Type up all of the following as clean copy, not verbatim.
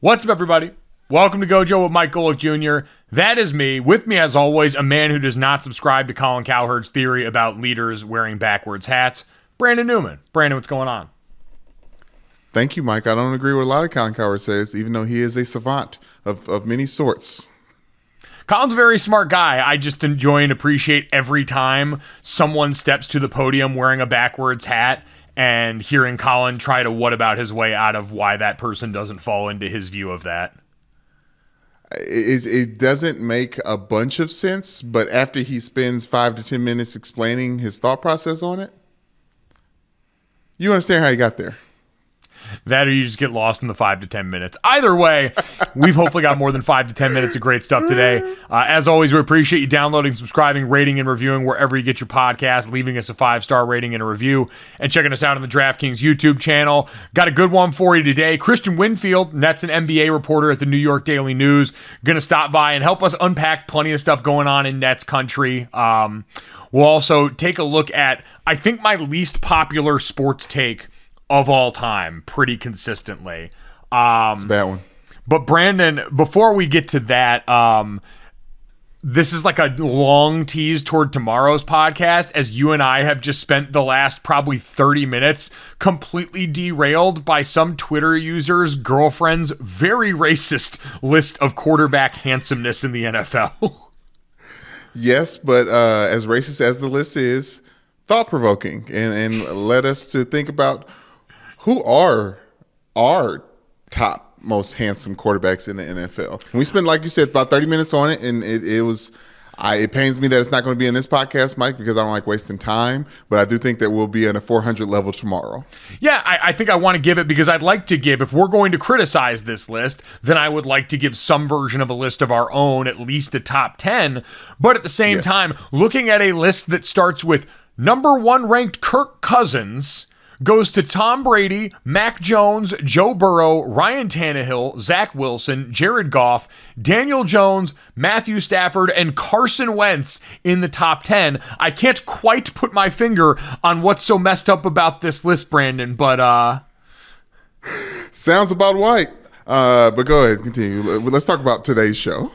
What's up, everybody? Welcome to Gojo with Mike Golick Jr. That is me. With me, as always, a man who does not subscribe to Colin Cowherd's theory about leaders wearing backwards hats, Brandon Newman. Brandon, what's going on? Thank you, Mike. I don't agree with a lot of Colin Cowherd says, even though he is a savant of many sorts. Colin's a very smart guy. I just enjoy and appreciate every time someone steps to the podium wearing a backwards hat and hearing Colin try to what about his way out of why that person doesn't fall into his view of that. It doesn't make a bunch of sense, but after he spends 5 to 10 minutes explaining his thought process on it, you understand how he got there. That or you just get lost in the 5 to 10 minutes. Either way, we've hopefully got more than 5 to 10 minutes of great stuff today. As always, we appreciate you downloading, subscribing, rating, and reviewing wherever you get your podcast, leaving us a 5-star rating and a review, and checking us out on the DraftKings YouTube channel. Got a good one for you today. Kristian Winfield, Nets and NBA reporter at the New York Daily News, going to stop by and help us unpack plenty of stuff going on in Nets country. We'll also take a look at, I think, my least popular sports take of all time pretty consistently. It's a bad one. But Brandon, before we get to that, this is like a long tease toward tomorrow's podcast, as you and I have just spent the last probably 30 minutes completely derailed by some Twitter user's girlfriend's very racist list of quarterback handsomeness in the NFL. Yes, but as racist as the list is, thought-provoking and led us to think about who are our top most handsome quarterbacks in the NFL. And we spent, like you said, about 30 minutes on it, and it pains me that it's not going to be in this podcast, Mike, because I don't like wasting time, but I do think that we'll be on a 400 level tomorrow. Yeah, I think I want to give it because I'd like to give, if we're going to criticize this list, then I would like to give some version of a list of our own, at least a top 10. But at the same time, looking at a list that starts with number 1 ranked Kirk Cousins, goes to Tom Brady, Mac Jones, Joe Burrow, Ryan Tannehill, Zach Wilson, Jared Goff, Daniel Jones, Matthew Stafford, and Carson Wentz in the top 10. I can't quite put my finger on what's so messed up about this list, Brandon, but sounds about right. But go ahead, continue. Let's talk about today's show.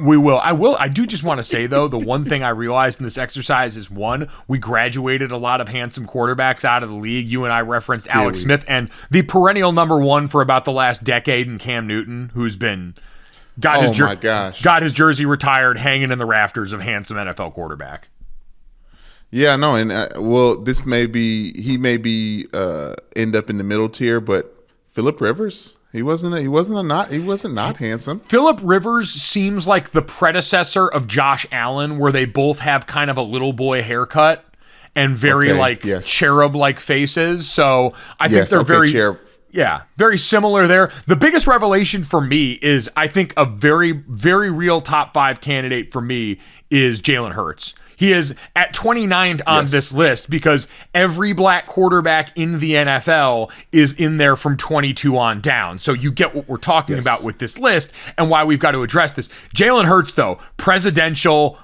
We will. I do just want to say, though, the one thing I realized in this exercise is, one, we graduated a lot of handsome quarterbacks out of the league. You and I referenced Alex Smith, and the perennial number 1 for about the last decade in Cam Newton, who's got his jersey retired, hanging in the rafters of handsome NFL quarterback. Yeah, no, and he may be end up in the middle tier, but Phillip Rivers. He wasn't not handsome. Phillip Rivers seems like the predecessor of Josh Allen, where they both have kind of a little boy haircut and very cherub-like faces. So I think they're very similar there. The biggest revelation for me is, I think, a very, very real top 5 candidate for me is Jalen Hurts. He is at 29 on this list because every black quarterback in the NFL is in there from 22 on down. So you get what we're talking about with this list and why we've got to address this. Jalen Hurts, though, presidential,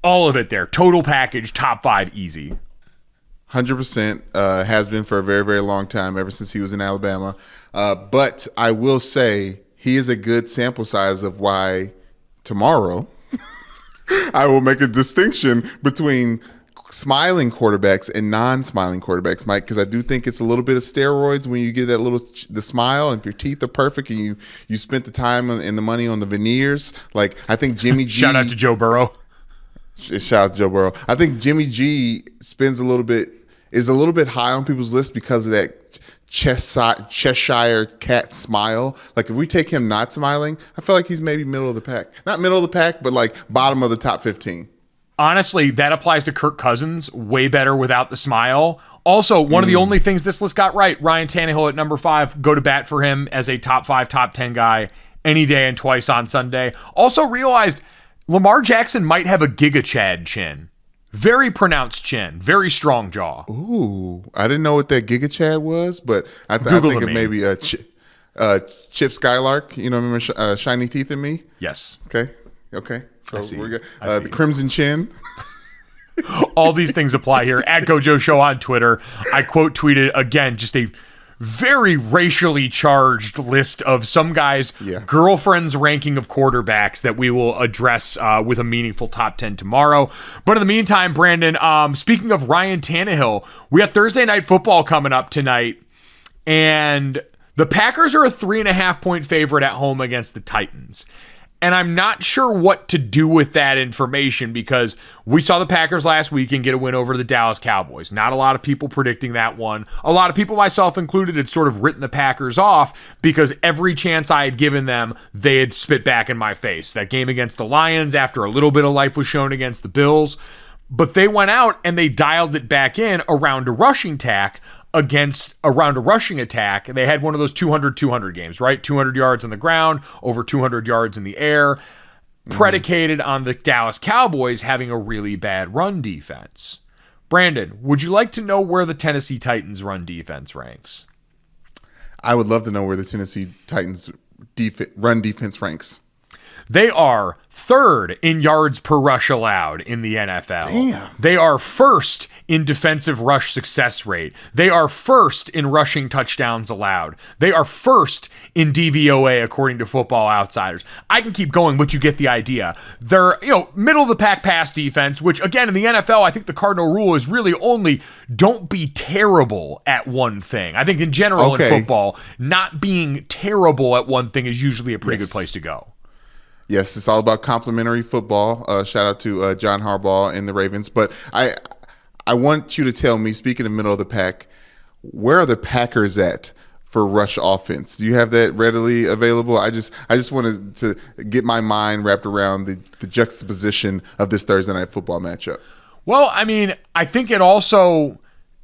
all of it there. Total package, top 5, easy. 100% has been for a very, very long time, ever since he was in Alabama. But I will say he is a good sample size of why tomorrow I will make a distinction between smiling quarterbacks and non-smiling quarterbacks, Mike, because I do think it's a little bit of steroids when you get that the smile, and if your teeth are perfect and you spent the time and the money on the veneers. Like, I think Jimmy G. Shout out to Joe Burrow. Shout out to Joe Burrow. I think Jimmy G is a little bit high on people's list because of that Cheshire cat smile. Like, if we take him not smiling, I feel like he's maybe middle of the pack. Not middle of the pack, but like bottom of the top 15. Honestly, that applies to Kirk Cousins way better without the smile. Also, one of the only things this list got right, Ryan Tannehill at number 5, go to bat for him as a top 5, top 10 guy any day and twice on Sunday. Also realized Lamar Jackson might have a Giga Chad chin. Very pronounced chin, very strong jaw. Ooh, I didn't know what that Giga Chad was, but I think of maybe Chip Skylark. You know, remember Shiny Teeth in Me? Yes. Okay. So we're good. The Crimson Chin. All these things apply here. At Gojo Show on Twitter. I quote tweeted, again, just a very racially charged list of some guys' girlfriend's ranking of quarterbacks that we will address with a meaningful top 10 tomorrow. But in the meantime, Brandon, speaking of Ryan Tannehill, we have Thursday Night Football coming up tonight, and the Packers are a 3.5-point favorite at home against the Titans. And I'm not sure what to do with that information because we saw the Packers last week and get a win over the Dallas Cowboys. Not a lot of people predicting that one. A lot of people, myself included, had sort of written the Packers off because every chance I had given them, they had spit back in my face. That game against the Lions, after a little bit of life was shown against the Bills. But they went out and they dialed it back in around a rushing attack. They had one of those 200-200 games, right? 200 yards on the ground, over 200 yards in the air, predicated on the Dallas Cowboys having a really bad run defense. Brandon, would you like to know where the Tennessee Titans run defense ranks? I would love to know where the Tennessee Titans run defense ranks. They are third in yards per rush allowed in the NFL. Damn. They are first in defensive rush success rate. They are first in rushing touchdowns allowed. They are first in DVOA according to Football Outsiders. I can keep going, but you get the idea. They're, middle of the pack pass defense, which again in the NFL, I think the cardinal rule is really only don't be terrible at one thing. I think in general in football, not being terrible at one thing is usually a pretty good place to go. Yes, it's all about complimentary football. Shout out to John Harbaugh and the Ravens. But I want you to tell me, speaking of middle of the pack, where are the Packers at for rush offense? Do you have that readily available? I just wanted to get my mind wrapped around the juxtaposition of this Thursday Night Football matchup. Well, I mean, I think it also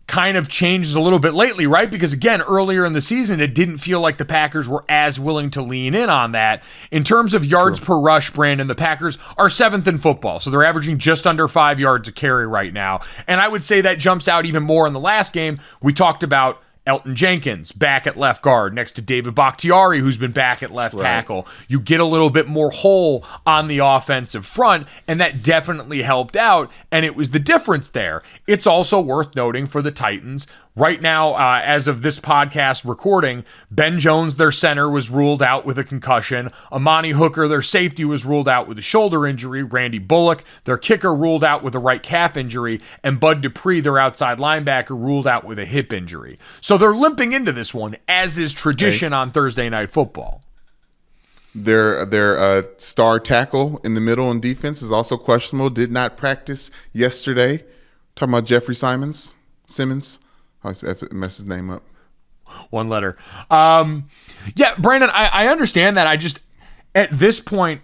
kind of changes a little bit lately, right? Because again, earlier in the season, it didn't feel like the Packers were as willing to lean in on that. In terms of yards per rush, Brandon, the Packers are 7th in football. So they're averaging just under 5 yards a carry right now. And I would say that jumps out even more in the last game. We talked about Elton Jenkins back at left guard next to David Bakhtiari, who's been back at left tackle. You get a little bit more hole on the offensive front, and that definitely helped out, and it was the difference there. It's also worth noting for the Titans, right now, as of this podcast recording, Ben Jones, their center, was ruled out with a concussion. Amani Hooker, their safety, was ruled out with a shoulder injury. Randy Bullock, their kicker, ruled out with a right calf injury. And Bud Dupree, their outside linebacker, ruled out with a hip injury. So they're limping into this one, as is tradition on Thursday Night Football. Their star tackle in the middle on defense is also questionable. Did not practice yesterday. Talking about Jeffrey Simmons. I messed his name up. One letter. Yeah, Brandon, I understand that. I just, at this point,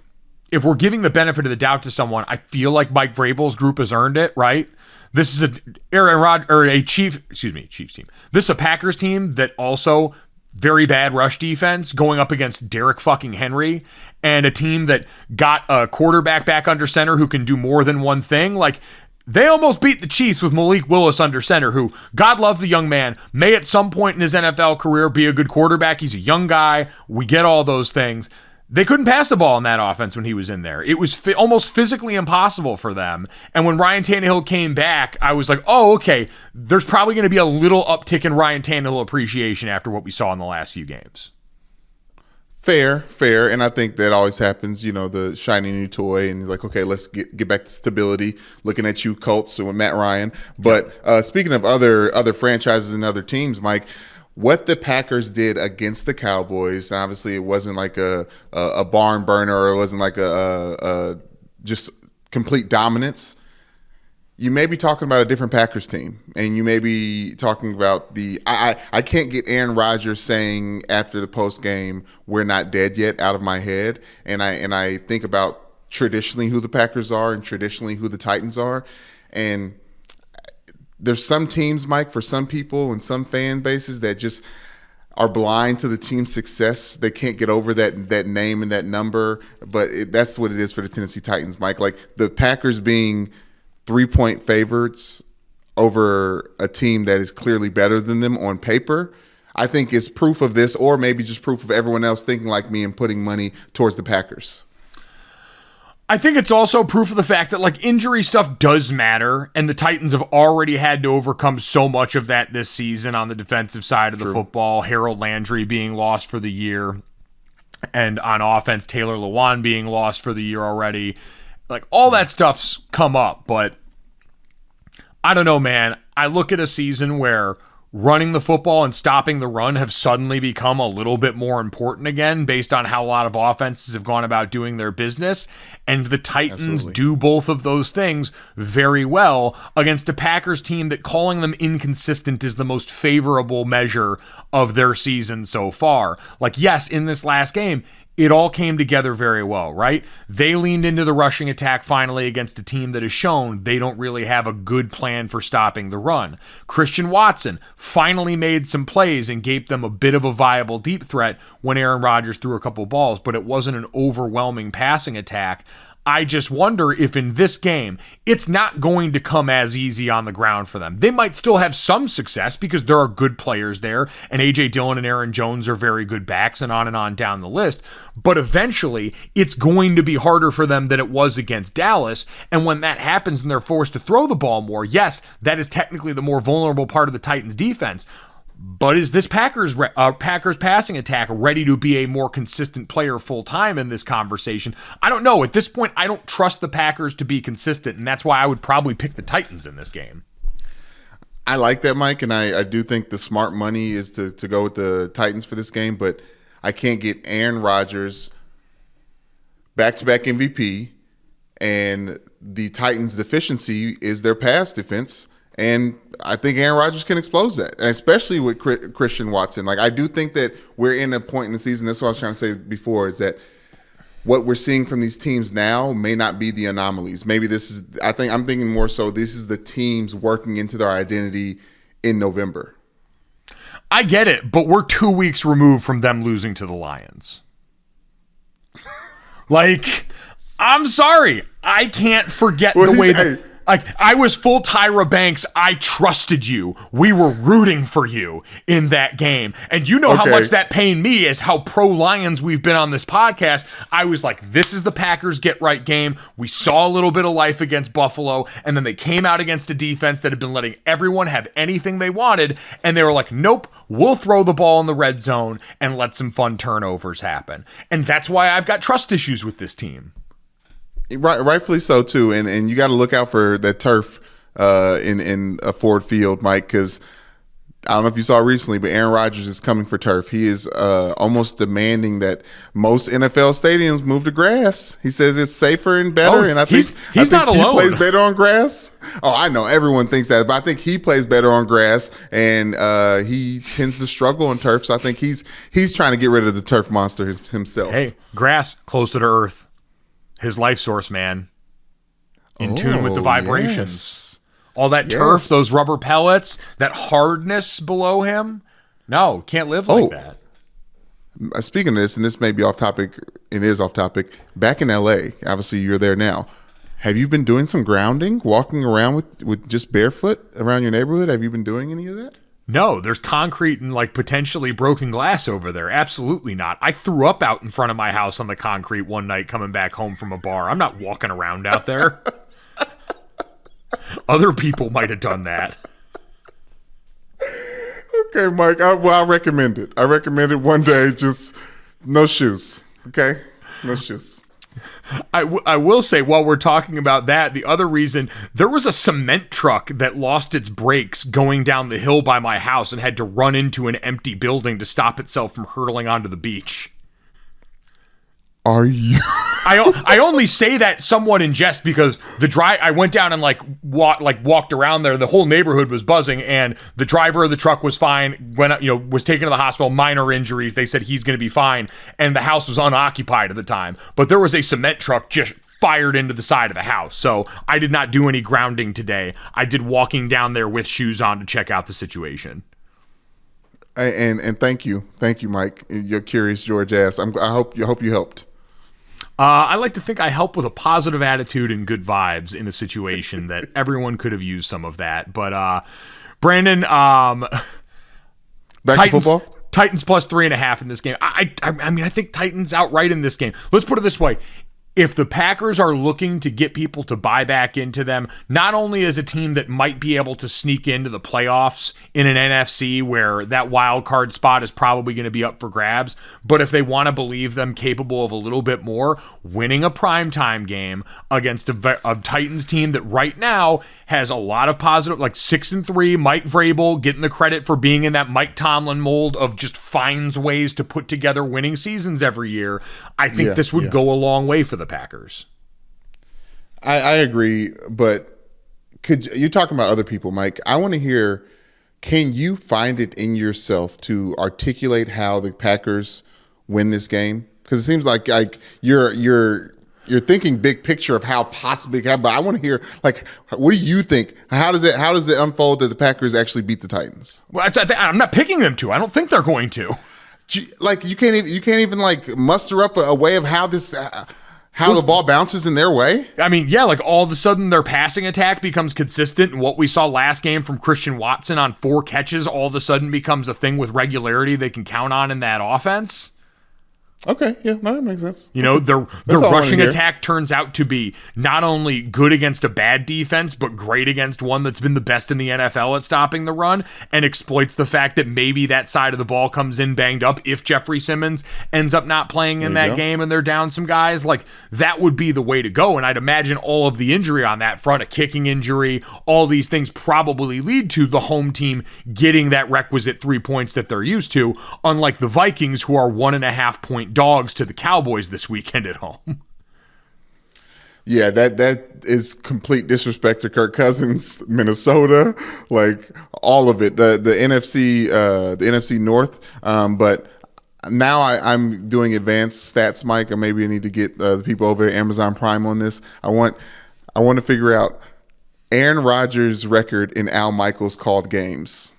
if we're giving the benefit of the doubt to someone, I feel like Mike Vrabel's group has earned it, right? This is Chiefs team. This is a Packers team that also very bad rush defense going up against Derek fucking Henry, and a team that got a quarterback back under center who can do more than one thing. Like, they almost beat the Chiefs with Malik Willis under center, who, God love the young man, may at some point in his NFL career be a good quarterback. He's a young guy. We get all those things. They couldn't pass the ball in that offense when he was in there. It was almost physically impossible for them. And when Ryan Tannehill came back, I was like, oh, okay, there's probably going to be a little uptick in Ryan Tannehill appreciation after what we saw in the last few games. Fair. And I think that always happens, the shiny new toy, and you're like, okay, let's get back to stability. Looking at you, Colts, with Matt Ryan. But speaking of other franchises and other teams, Mike, what the Packers did against the Cowboys, obviously it wasn't like a barn burner, or it wasn't like a just complete dominance. You may be talking about a different Packers team, and you may be talking about I can't get Aaron Rodgers saying after the post game, "We're not dead yet," out of my head, and I think about traditionally who the Packers are and traditionally who the Titans are, and there's some teams, Mike, for some people and some fan bases that just are blind to the team's success. They can't get over that name and that number, but that's what it is for the Tennessee Titans, Mike. Like, the Packers being 3-point favorites over a team that is clearly better than them on paper, I think is proof of this, or maybe just proof of everyone else thinking like me and putting money towards the Packers. I think it's also proof of the fact that like injury stuff does matter, and the Titans have already had to overcome so much of that this season on the defensive side of the football. Harold Landry being lost for the year, and on offense, Taylor Lewan being lost for the year already. Like all that stuff's come up, but I don't know, man. I look at a season where running the football and stopping the run have suddenly become a little bit more important again based on how a lot of offenses have gone about doing their business. And the Titans do both of those things very well against a Packers team that calling them inconsistent is the most favorable measure of their season so far. Like, yes, in this last game, it all came together very well, right? They leaned into the rushing attack finally against a team that has shown they don't really have a good plan for stopping the run. Christian Watson finally made some plays and gave them a bit of a viable deep threat when Aaron Rodgers threw a couple balls, but it wasn't an overwhelming passing attack. I just wonder if in this game, it's not going to come as easy on the ground for them. They might still have some success because there are good players there, and A.J. Dillon and Aaron Jones are very good backs and on down the list. But eventually, it's going to be harder for them than it was against Dallas. And when that happens and they're forced to throw the ball more, yes, that is technically the more vulnerable part of the Titans' defense. But is this Packers passing attack ready to be a more consistent player full-time in this conversation? I don't know. At this point, I don't trust the Packers to be consistent, and that's why I would probably pick the Titans in this game. I like that, Mike, and I do think the smart money is to go with the Titans for this game, but I can't get Aaron Rodgers back-to-back MVP, and the Titans' deficiency is their pass defense. And I think Aaron Rodgers can expose that, and especially with Christian Watson. Like, I do think that we're in a point in the season, that's what I was trying to say before, is that what we're seeing from these teams now may not be the anomalies. Maybe I'm thinking more so this is the teams working into their identity in November. I get it, but we're 2 weeks removed from them losing to the Lions. Like, I'm sorry. I can't forget the way that... Like, I was full Tyra Banks. I trusted you. We were rooting for you in that game. And you know how much that pained me as how pro-Lions we've been on this podcast. I was like, this is the Packers get-right game. We saw a little bit of life against Buffalo, and then they came out against a defense that had been letting everyone have anything they wanted, and they were like, nope, we'll throw the ball in the red zone and let some fun turnovers happen. And that's why I've got trust issues with this team. Rightfully so too, and you got to look out for that turf in a Ford Field, Mike, because I don't know if you saw recently, but Aaron Rodgers is coming for turf. He is almost demanding that most NFL stadiums move to grass. He says it's safer and better, and I think he's not alone. He plays better on grass. Oh, I know everyone thinks that, but I think he plays better on grass, and he tends to struggle on turf. So I think he's trying to get rid of the turf monster himself. Hey, grass closer to earth. His life source, man. In tune with the vibrations. Yes. All that turf, those rubber pellets, that hardness below him. No, can't live like that. Speaking of this, and this may be off topic, it is off topic. Back in LA, obviously you're there now. Have you been doing some grounding, walking around with just barefoot around your neighborhood? Have you been doing any of that? No, there's concrete and like potentially broken glass over there. Absolutely not. I threw up out in front of my house on the concrete one night coming back home from a bar. I'm not walking around out there. Other people might have done that. Okay, Mike. I recommend it. I recommend it one day. Just no shoes. Okay? No shoes. I will say, while we're talking about that, the other reason, there was a cement truck that lost its brakes going down the hill by my house and had to run into an empty building to stop itself from hurtling onto the beach. Are you? I only say that somewhat in jest because I went down and walked around there. The whole neighborhood was buzzing, and the driver of the truck was fine. Was taken to the hospital, minor injuries. They said he's going to be fine, and the house was unoccupied at the time. But there was a cement truck just fired into the side of the house. So I did not do any grounding today. I did walking down there with shoes on to check out the situation. And thank you, Mike. You're curious George ass. I hope you helped. I like to think I help with a positive attitude and good vibes in a situation that everyone could have used some of that. But Brandon, back to football. Titans plus 3.5 in this game. I mean, I think Titans outright in this game. Let's put it this way. if the Packers are looking to get people to buy back into them, not only as a team that might be able to sneak into the playoffs in an NFC where that wild card spot is probably going to be up for grabs, but if they want to believe them capable of a little bit more, winning a primetime game against a Titans team that right now has a lot of positive, like 6-3, Mike Vrabel getting the credit for being in that Mike Tomlin mold of just finds ways to put together winning seasons every year. I think this would go a long way for the Packers. I agree, but you're talking about other people, Mike. I want to hear, can you find it in yourself to articulate how the Packers win this game? Because it seems like you're thinking big picture of how possibly, but I want to hear, like, what do you think? How does it unfold that the Packers actually beat the Titans? Well, I'm not picking them to. I don't think they're going to. Like, you can't even like muster up a way of how the ball bounces in their way. I mean, yeah, like all of a sudden their passing attack becomes consistent, and what we saw last game from Christian Watson on 4 catches all of a sudden becomes a thing with regularity they can count on in that offense. Okay, yeah, no, that makes sense. You know, their rushing attack turns out to be not only good against a bad defense, but great against one that's been the best in the NFL at stopping the run, and exploits the fact that maybe that side of the ball comes in banged up if Jeffrey Simmons ends up not playing in that game and they're down some guys. Like, that would be the way to go, and I'd imagine all of the injury on that front, a kicking injury, all these things probably lead to the home team getting that requisite 3 points that they're used to, unlike the Vikings, who are 1.5-point dogs to the Cowboys this weekend at home. Yeah, that is complete disrespect to Kirk Cousins, Minnesota, like all of it. The NFC North. But now I'm doing advanced stats, Mike, and maybe I need to get the people over at Amazon Prime on this. I want to figure out Aaron Rodgers' record in Al Michaels called games.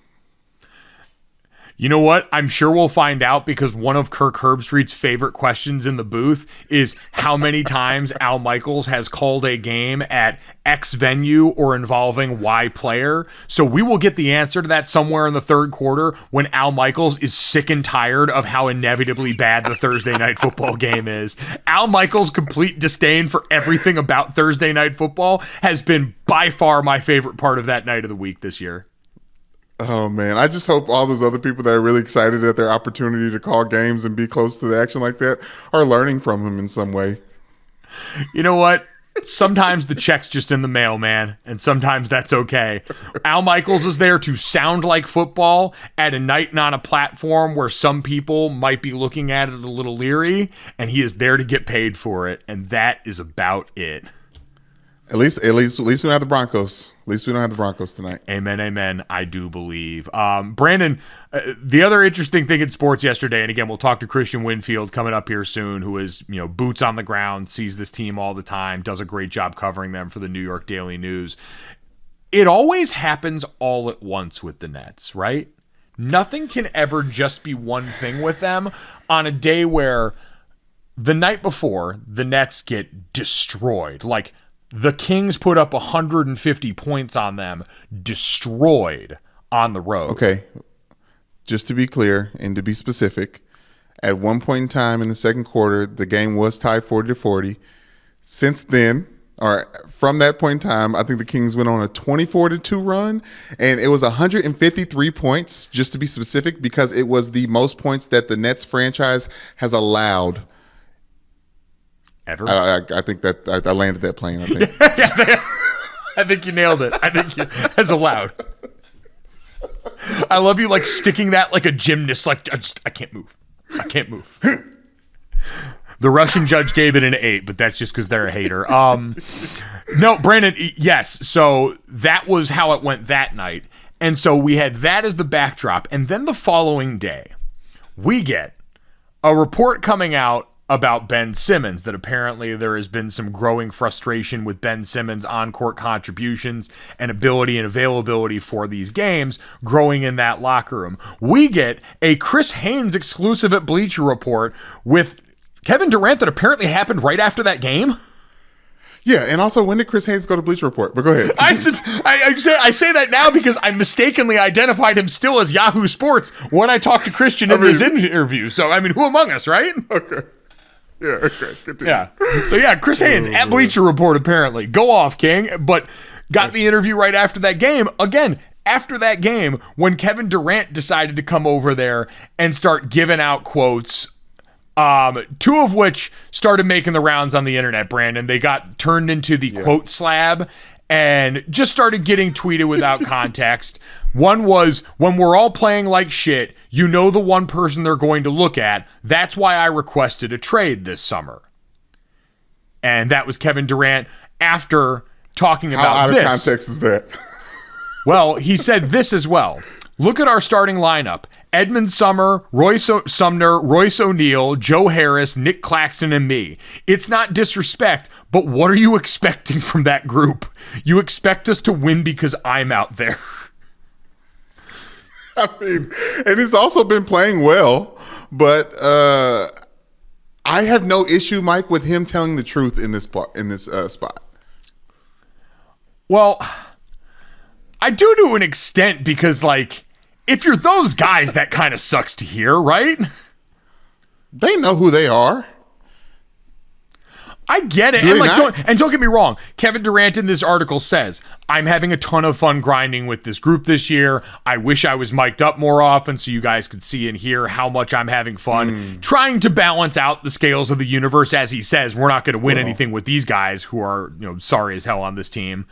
You know what? I'm sure we'll find out, because one of Kirk Herbstreit's favorite questions in the booth is how many times Al Michaels has called a game at X venue or involving Y player. So we will get the answer to that somewhere in the third quarter when Al Michaels is sick and tired of how inevitably bad the Thursday night football game is. Al Michaels' complete disdain for everything about Thursday night football has been by far my favorite part of that night of the week this year. Oh, man. I just hope all those other people that are really excited at their opportunity to call games and be close to the action like that are learning from him in some way. You know what? Sometimes the check's just in the mail, man, and sometimes that's okay. Al Michaels is there to sound like football at a night and on a platform where some people might be looking at it a little leery, and he is there to get paid for it, and that is about it. At least we don't have the Broncos. At least we don't have the Broncos tonight. Amen. I do believe. Brandon, the other interesting thing in sports yesterday, and again, we'll talk to Kristian Winfield coming up here soon, who is, boots on the ground, sees this team all the time, does a great job covering them for the New York Daily News. It always happens all at once with the Nets, right? Nothing can ever just be one thing with them on a day where the night before the Nets get destroyed. Like, the Kings put up 150 points on them, destroyed on the road. Okay, just to be clear and to be specific, at one point in time in the second quarter, the game was tied 40-40. Since then, or from that point in time, I think the Kings went on a 24-2 run, and it was 153 points, just to be specific, because it was the most points that the Nets franchise has allowed ever. I think that I landed that plane. I think. I think you nailed it. I think as allowed. I love you, like sticking that like a gymnast. Like I can't move. The Russian judge gave it an 8, but that's just because they're a hater. No, Brandon. Yes. So that was how it went that night, and so we had that as the backdrop, and then the following day, we get a report coming out about Ben Simmons, that apparently there has been some growing frustration with Ben Simmons' on-court contributions and ability and availability for these games growing in that locker room. We get a Chris Haynes exclusive at Bleacher Report with Kevin Durant that apparently happened right after that game. Yeah, and also, when did Chris Haynes go to Bleacher Report? But go ahead. I say that now because I mistakenly identified him still as Yahoo Sports when I talked to Kristian in this interview. So, who among us, right? Okay. Yeah, okay, continue. Yeah. So, yeah, Chris Haynes at Bleacher Report, apparently. Go off, King. But got the interview right after that game. Again, after that game, when Kevin Durant decided to come over there and start giving out quotes, two of which started making the rounds on the internet, Brandon. They got turned into the quote slab and just started getting tweeted without context. One was, when we're all playing like shit, you know the one person they're going to look at. That's why I requested a trade this summer. And that was Kevin Durant after talking about How out this. of context is that? Well, he said this as well. Look at our starting lineup. Edmund Sumner, Royce O'Neal, Joe Harris, Nick Claxton, and me. It's not disrespect, but what are you expecting from that group? You expect us to win because I'm out there. I mean, and he's also been playing well, but I have no issue, Mike, with him telling the truth in this spot. Well, I do to an extent because, like, if you're those guys, that kind of sucks to hear, right? They know who they are. I get it. And don't get me wrong. Kevin Durant in this article says, I'm having a ton of fun grinding with this group this year. I wish I was mic'd up more often so you guys could see and hear how much I'm having fun. Trying to balance out the scales of the universe. As he says, we're not going to win anything with these guys who are, sorry as hell on this team.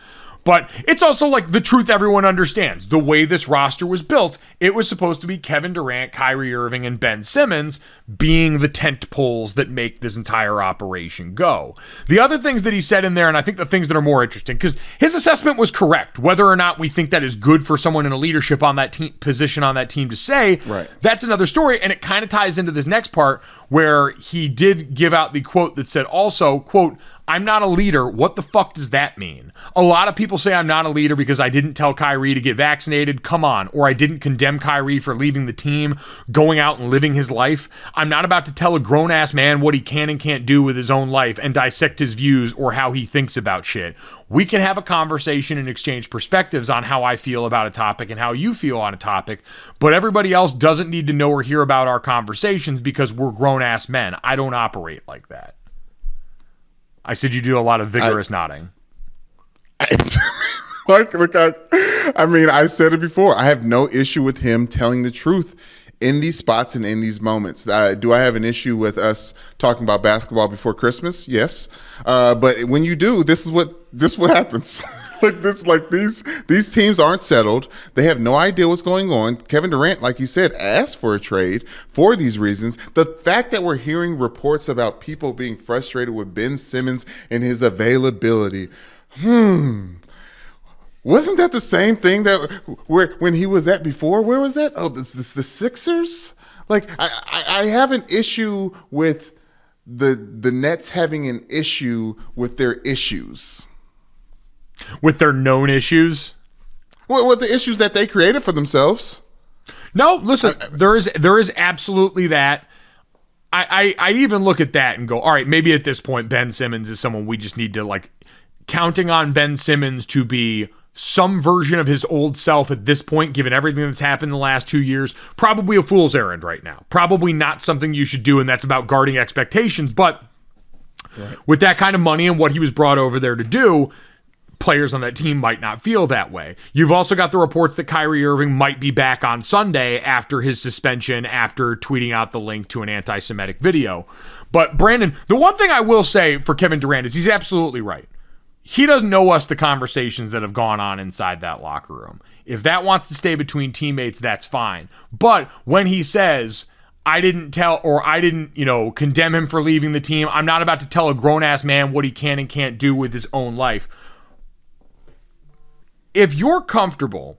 But it's also like the truth everyone understands. The way this roster was built, it was supposed to be Kevin Durant, Kyrie Irving, and Ben Simmons being the tent poles that make this entire operation go. The other things that he said in there, and I think the things that are more interesting, because his assessment was correct. Whether or not we think that is good for someone in a leadership on that team position on that team to say, right, that's another story. And it kind of ties into this next part where he did give out the quote that said also, quote, I'm not a leader. What the fuck does that mean? A lot of people say I'm not a leader because I didn't tell Kyrie to get vaccinated. Come on. Or I didn't condemn Kyrie for leaving the team, going out and living his life. I'm not about to tell a grown-ass man what he can and can't do with his own life and dissect his views or how he thinks about shit. We can have a conversation and exchange perspectives on how I feel about a topic and how you feel on a topic, but everybody else doesn't need to know or hear about our conversations because we're grown-ass men. I don't operate like that. I said you do a lot of vigorous nodding. Like, look, I mean, I said it before. I have no issue with him telling the truth in these spots and in these moments. Do I have an issue with us talking about basketball before Christmas? Yes. But when you do, this is what happens. These teams aren't settled. They have no idea what's going on. Kevin Durant, like you said, asked for a trade for these reasons. The fact that we're hearing reports about people being frustrated with Ben Simmons and his availability. Wasn't that the same thing when he was at before? Where was that? Oh, this the Sixers? Like, I have an issue with the Nets having an issue with their issues. With their known issues? Well, with the issues that they created for themselves. No, listen, there is absolutely that. I even look at that and go, all right, maybe at this point Ben Simmons is someone we just need to, like, counting on Ben Simmons to be some version of his old self at this point, given everything that's happened in the last 2 years, probably a fool's errand right now. Probably not something you should do, and that's about guarding expectations. But with that kind of money and what he was brought over there to do, players on that team might not feel that way. You've also got the reports that Kyrie Irving might be back on Sunday after his suspension, after tweeting out the link to an anti-Semitic video. But Brandon, the one thing I will say for Kevin Durant is he's absolutely right. He doesn't know us the conversations that have gone on inside that locker room. If that wants to stay between teammates, that's fine. But when he says, I didn't condemn him for leaving the team, I'm not about to tell a grown-ass man what he can and can't do with his own life. If you're comfortable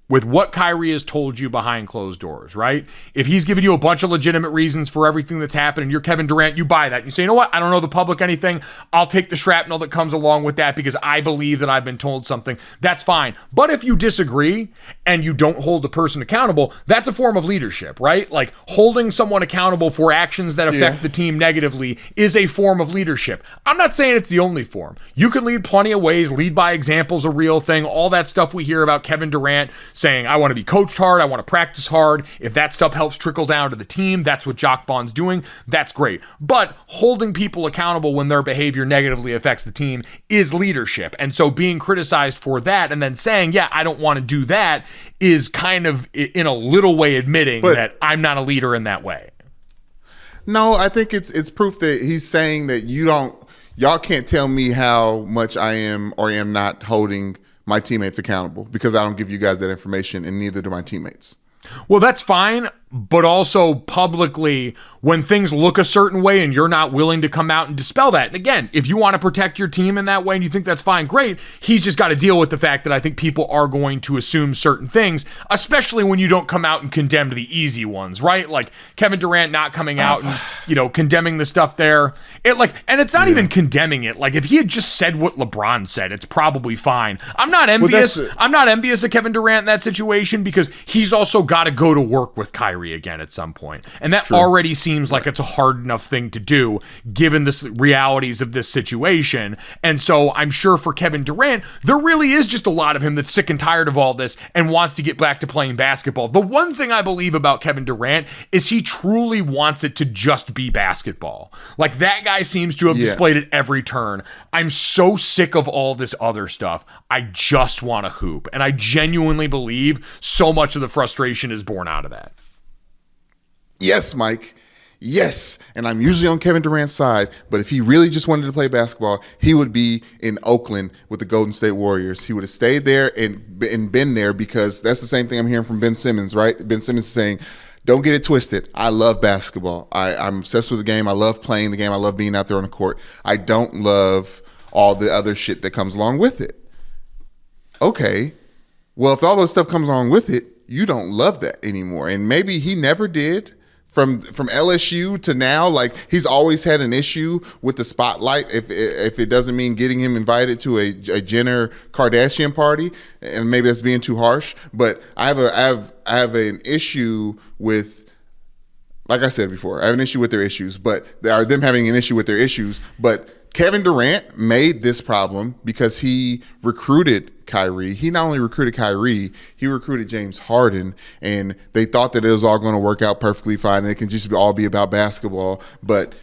with what Kyrie has told you behind closed doors, right? If he's giving you a bunch of legitimate reasons for everything that's happened and you're Kevin Durant, you buy that. You say, you know what? I don't know the public anything. I'll take the shrapnel that comes along with that because I believe that I've been told something. That's fine. But if you disagree and you don't hold the person accountable, that's a form of leadership, right? Like holding someone accountable for actions that affect the team negatively is a form of leadership. I'm not saying it's the only form. You can lead plenty of ways. Lead by example is a real thing. All that stuff we hear about Kevin Durant saying, I want to be coached hard, I want to practice hard. If that stuff helps trickle down to the team, that's what Jacque Vaughn's doing. That's great. But holding people accountable when their behavior negatively affects the team is leadership. And so being criticized for that and then saying, yeah, I don't want to do that is kind of in a little way admitting that I'm not a leader in that way. No, I think it's proof that he's saying that y'all can't tell me how much I am or am not holding my teammates accountable because I don't give you guys that information, and neither do my teammates. Well, that's fine, but also publicly, when things look a certain way and you're not willing to come out and dispel that. And again, if you want to protect your team in that way and you think that's fine, great. He's just got to deal with the fact that I think people are going to assume certain things, especially when you don't come out and condemn the easy ones, right? Like Kevin Durant not coming out and, condemning the stuff there. And it's not even condemning it. Like if he had just said what LeBron said, it's probably fine. I'm not envious. I'm not envious of Kevin Durant in that situation because he's also got to go to work with Kyrie again at some point. And that already seems like it's a hard enough thing to do given the realities of this situation. And so I'm sure for Kevin Durant, there really is just a lot of him that's sick and tired of all this and wants to get back to playing basketball. The one thing I believe about Kevin Durant is he truly wants it to just be basketball. Like that guy seems to have displayed it every turn. I'm so sick of all this other stuff. I just want to hoop. And I genuinely believe so much of the frustration is born out of that. Yes, Mike. Yes. And I'm usually on Kevin Durant's side, but if he really just wanted to play basketball, he would be in Oakland with the Golden State Warriors. He would have stayed there and been there because that's the same thing I'm hearing from Ben Simmons, right? Ben Simmons is saying, don't get it twisted. I love basketball. I'm obsessed with the game. I love playing the game. I love being out there on the court. I don't love all the other shit that comes along with it. Okay. Well, if all those stuff comes along with it, you don't love that anymore. And maybe he never did. From LSU to now, like he's always had an issue with the spotlight. If it doesn't mean getting him invited to a Jenner Kardashian party, and maybe that's being too harsh. But I have an issue with, like I said before, I have an issue with their issues. But them having an issue with their issues. But Kevin Durant made this problem because he recruited Kyrie. He not only recruited Kyrie, he recruited James Harden, and they thought that it was all going to work out perfectly fine and it can just all be about basketball. But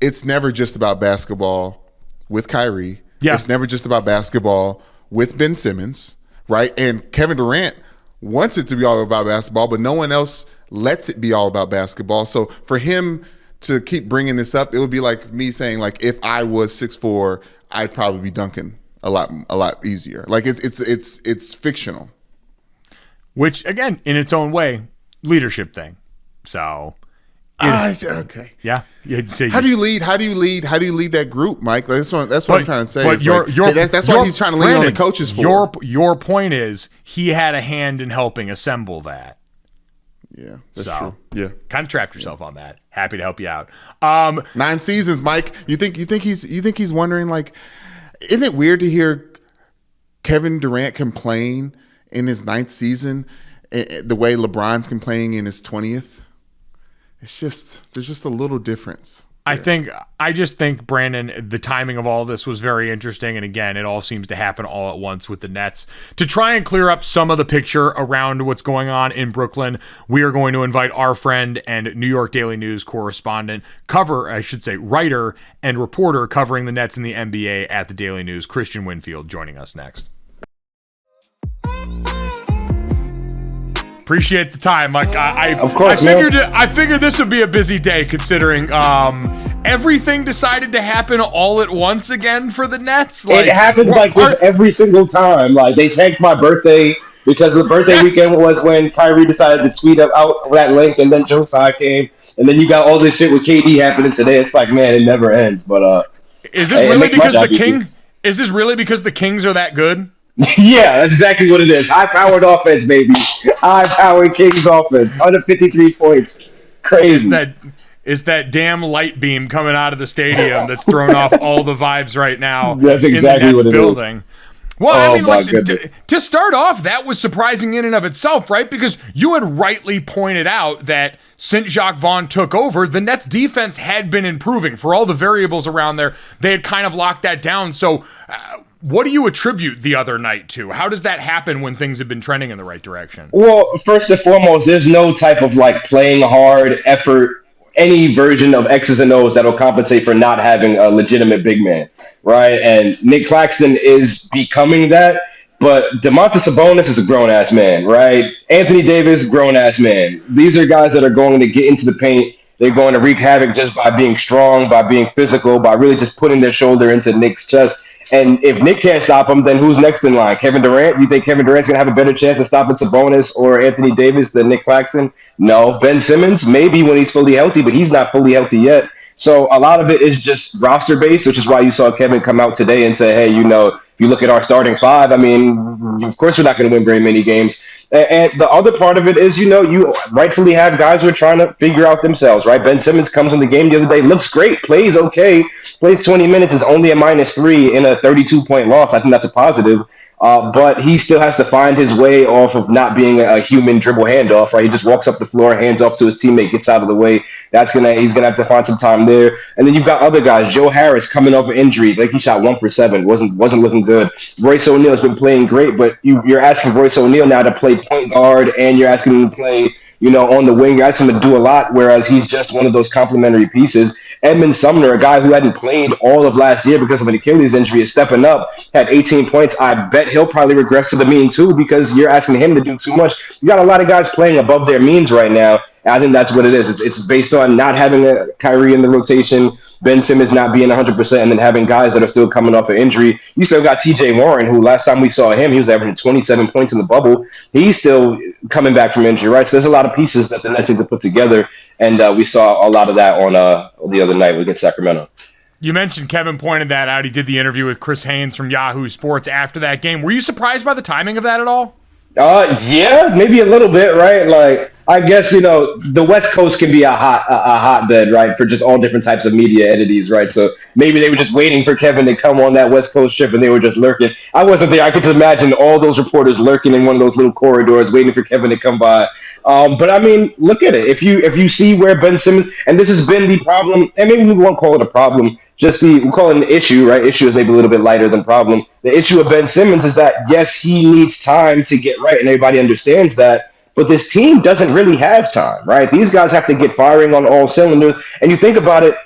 it's never just about basketball with Kyrie. Yeah. It's never just about basketball with Ben Simmons, right? And Kevin Durant wants it to be all about basketball, but no one else lets it be all about basketball. So for him to keep bringing this up, it would be like me saying, like, if I was 6'4", I'd probably be dunking a lot easier. Like it's fictional. Which again, in its own way, leadership thing. So okay. Yeah. How do you lead that group, Mike? That's what I'm trying to say. But that's why he's trying to lean on the coaches for. Your point is he had a hand in helping assemble that. Yeah, that's true. Yeah, kind of trapped yourself on that. Happy to help you out. 9 seasons, Mike. You think he's wondering, like, isn't it weird to hear Kevin Durant complain in his 9th season the way LeBron's complaining in his 20th? There's just a little difference. I just think, Brandon, the timing of all this was very interesting. And again, it all seems to happen all at once with the Nets. To try and clear up some of the picture around what's going on in Brooklyn, we are going to invite our friend and New York Daily News correspondent, writer and reporter covering the Nets and the NBA at the Daily News, Kristian Winfield, joining us next. Appreciate the time. Like I figured this would be a busy day considering everything decided to happen all at once again for the Nets. Like, it happens like this every single time. Like they tanked my birthday because the birthday weekend was when Kyrie decided to tweet out that link, and then Josiah came, and then you got all this shit with KD happening today. It's like, man, it never ends. But is this really because the King? Is this really because the Kings are that good? Yeah, that's exactly what it is. High-powered offense, baby. High-powered Kings offense. 153 points. Crazy. Is that damn light beam coming out of the stadium that's thrown off all the vibes right now? That's exactly in the Nets what it building. Is. Well, I mean, to start off, that was surprising in and of itself, right? Because you had rightly pointed out that since Jacque Vaughn took over, the Nets defense had been improving. For all the variables around there, they had kind of locked that down. So What do you attribute the other night to? How does that happen when things have been trending in the right direction? Well, first and foremost, there's no type of like playing hard effort, any version of X's and O's that'll compensate for not having a legitimate big man, right? And Nick Claxton is becoming that, but Domantas Sabonis is a grown ass man, right? Anthony Davis, grown ass man. These are guys that are going to get into the paint. They're going to wreak havoc just by being strong, by being physical, by really just putting their shoulder into Nick's chest. And if Nick can't stop him, then who's next in line? Kevin Durant? You think Kevin Durant's going to have a better chance of stopping Sabonis or Anthony Davis than Nick Claxton? No. Ben Simmons? Maybe when he's fully healthy, but he's not fully healthy yet. So a lot of it is just roster-based, which is why you saw Kevin come out today and say, hey, if you look at our starting five, I mean, of course we're not going to win very many games. And the other part of it is, you rightfully have guys who are trying to figure out themselves, right? Ben Simmons comes in the game the other day, looks great, plays okay, plays 20 minutes, is only a -3 in a 32-point loss. I think that's a positive. But he still has to find his way off of not being a human dribble handoff, right? He just walks up the floor, hands off to his teammate, gets out of the way. He's gonna have to find some time there. And then you've got other guys. Joe Harris coming off an injury, like he shot 1 for 7, wasn't looking good. Royce O'Neal has been playing great, but you're asking Royce O'Neal now to play point guard, and you're asking him to play, on the wing. You're asking him to do a lot, whereas he's just one of those complementary pieces. Edmund Sumner, a guy who hadn't played all of last year because of an Achilles injury, is stepping up, had 18 points. I bet he'll probably regress to the mean too because you're asking him to do too much. You got a lot of guys playing above their means right now. And I think that's what it is. It's based on not having a Kyrie in the rotation, Ben Simmons not being 100%, and then having guys that are still coming off an injury. You still got TJ Warren, who last time we saw him, he was averaging 27 points in the bubble. He's still coming back from injury, right? So there's a lot of pieces that the Nets need to put together, and we saw a lot of that on the other night against Sacramento. You mentioned Kevin pointed that out. He did the interview with Chris Haynes from Yahoo Sports after that game. Were you surprised by the timing of that at all? Yeah, maybe a little bit, right? Like, I guess, the West Coast can be a hotbed, right, for just all different types of media entities, right? So maybe they were just waiting for Kevin to come on that West Coast trip and they were just lurking. I wasn't there. I could just imagine all those reporters lurking in one of those little corridors waiting for Kevin to come by. But I mean, look at it. If you see where Ben Simmons, and this has been the problem, and maybe we won't call it a problem, we'll call it an issue, right? Issue is maybe a little bit lighter than problem. The issue of Ben Simmons is that, yes, he needs time to get right, and everybody understands that. But this team doesn't really have time, right? These guys have to get firing on all cylinders. And you think about it,